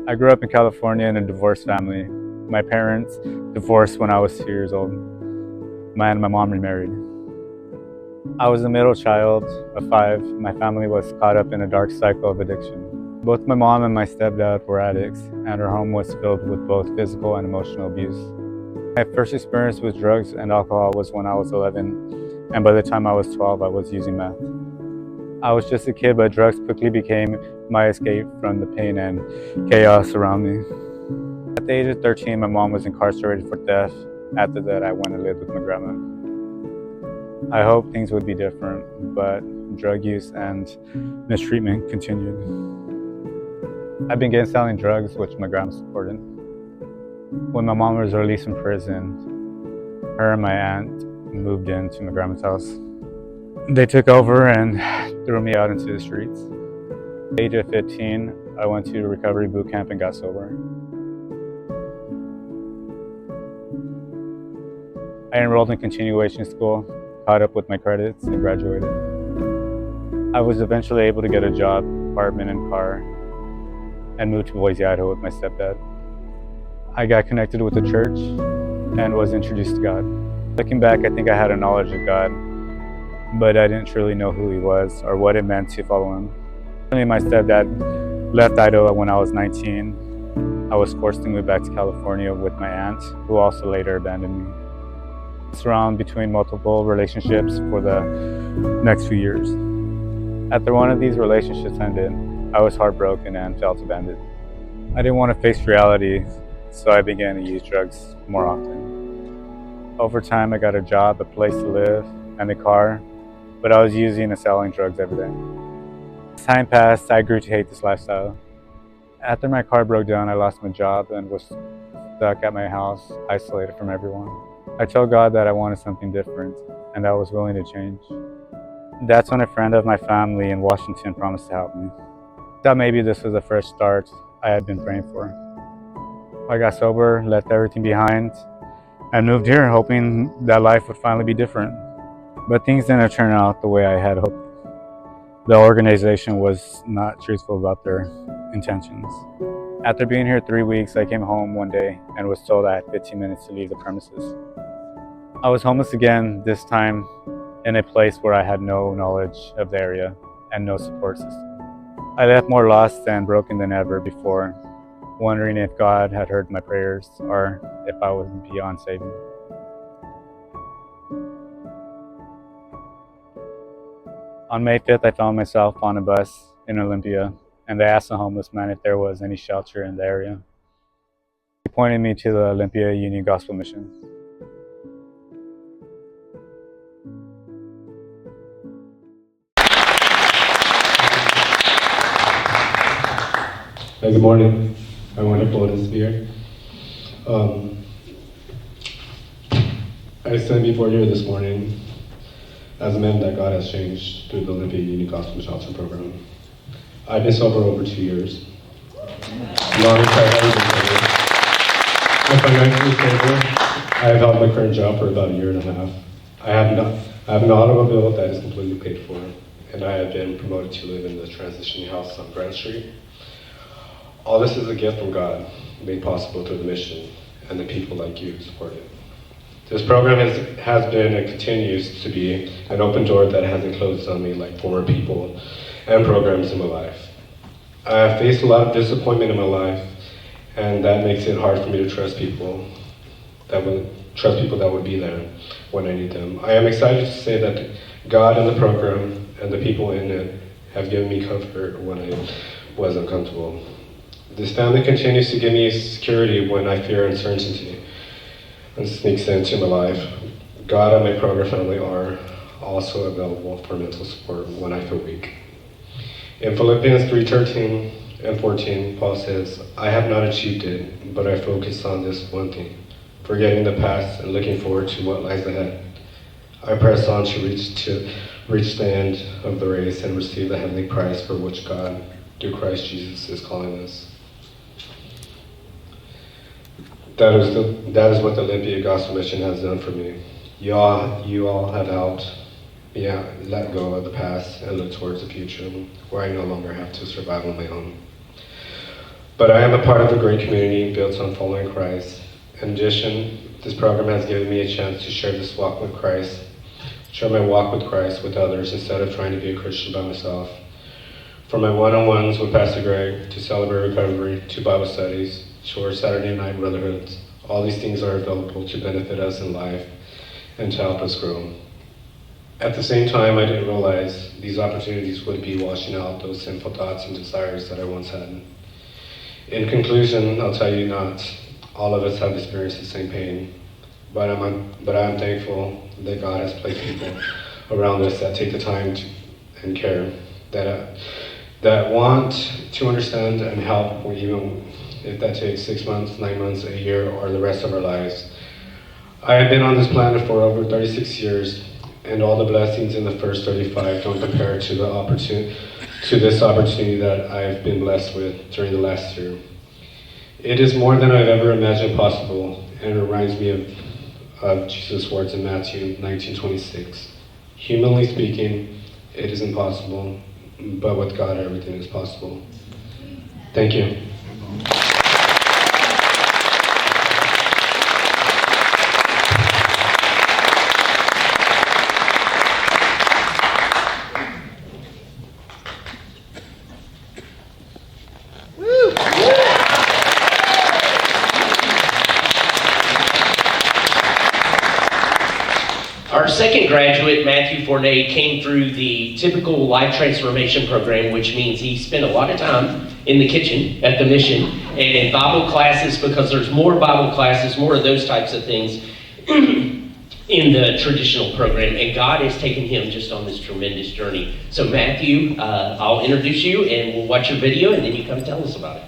I grew up in California in a divorced family. My parents divorced when I was 2 years old. My mom remarried. I was the middle child of 5. My family was caught up in a dark cycle of addiction. Both my mom and my stepdad were addicts, and our home was filled with both physical and emotional abuse. My first experience with drugs and alcohol was when I was 11, and by the time I was 12, I was using meth. I was just a kid, but drugs quickly became my escape from the pain and chaos around me. At the age of 13, my mom was incarcerated for theft. After that, I went and lived with my grandma. I hoped things would be different, but drug use and mistreatment continued. I began selling drugs, which my grandma supported. When my mom was released from prison, her and my aunt moved into my grandma's house. They took over and threw me out into the streets. At the age of 15, I went to recovery boot camp and got sober. I enrolled in continuation school, caught up with my credits, and graduated. I was eventually able to get a job, apartment, and car, and moved to Boise, Idaho with my stepdad. I got connected with the church and was introduced to God. Looking back, I think I had a knowledge of God, but I didn't truly know who He was or what it meant to follow Him. My stepdad left Idaho when I was 19. I was forced to move back to California with my aunt, who also later abandoned me. I was around between multiple relationships for the next few years. After one of these relationships ended, I was heartbroken and felt abandoned. I didn't want to face reality, so I began to use drugs more often. Over time, I got a job, a place to live, and a car, but I was using and selling drugs every day. As time passed, I grew to hate this lifestyle. After my car broke down, I lost my job and was stuck at my house, isolated from everyone. I told God that I wanted something different and I was willing to change. That's when a friend of my family in Washington promised to help me. I thought maybe this was the first start I had been praying for. I got sober, left everything behind, and moved here hoping that life would finally be different. But things didn't turn out the way I had hoped. The organization was not truthful about their intentions. After being here 3 weeks, I came home one day and was told I had 15 minutes to leave the premises. I was homeless again, this time in a place where I had no knowledge of the area and no support system. I left more lost and broken than ever before, wondering if God had heard my prayers or if I was beyond saving. On May 5th, I found myself on a bus in Olympia, and I asked a homeless man if there was any shelter in the area. He pointed me to the Olympia Union Gospel Mission. Hey, good morning. I'm wonderful to be here. I stand before you this morning as a man that God has changed through the Olympia Union Gospel Shelter Program. I've been sober over 2 years. Longest I've ever been sober. I'm financially stable. I have held my current job for about a year and a half. I have an automobile that is completely paid for, and I have been promoted to live in the transitioning house on Grand Street. All this is a gift from God, made possible through the mission and the people like you who support it. This program has been and continues to be an open door that hasn't closed on me like former people and programs in my life. I have faced a lot of disappointment in my life, and that makes it hard for me to trust people that would be there when I need them. I am excited to say that God and the program and the people in it have given me comfort when I was uncomfortable. This family continues to give me security when I fear uncertainty and sneaks into my life. God and my program family are also available for mental support when I feel weak. In Philippians 3:13 and 14, Paul says, I have not achieved it, but I focus on this one thing, forgetting the past and looking forward to what lies ahead. I press on to reach the end of the race and receive the heavenly prize for which God, through Christ Jesus, is calling us. That is what the Olympia Gospel Mission has done for me. You all have helped me let go of the past and look towards the future where I no longer have to survive on my own. But I am a part of a great community built on following Christ. In addition, this program has given me a chance to share this walk with Christ, share my walk with Christ with others instead of trying to be a Christian by myself. From my one-on-ones with Pastor Greg, to Celebrate Recovery, to Bible studies, to our Saturday night brotherhoods, all these things are available to benefit us in life and to help us grow. At the same time, I didn't realize these opportunities would be washing out those sinful thoughts and desires that I once had. In conclusion, I'll tell you not all of us have experienced the same pain, but I'm thankful that God has placed people around us that take the time and care, that want to understand and help, even if that takes 6 months, 9 months, a year, or the rest of our lives. I have been on this planet for over 36 years, and all the blessings in the first 35 don't compare to this opportunity that I've been blessed with during the last year. It is more than I've ever imagined possible, and it reminds me of Jesus' words in Matthew 19:26. Humanly speaking, it is impossible, but with God everything is possible. Thank you. Our second graduate, Matthew Fournay, came through the typical life transformation program, which means he spent a lot of time in the kitchen at the mission and in Bible classes, because there's more Bible classes, more of those types of things in the traditional program, and God has taken him just on this tremendous journey. So Matthew, I'll introduce you and we'll watch your video and then you come tell us about it.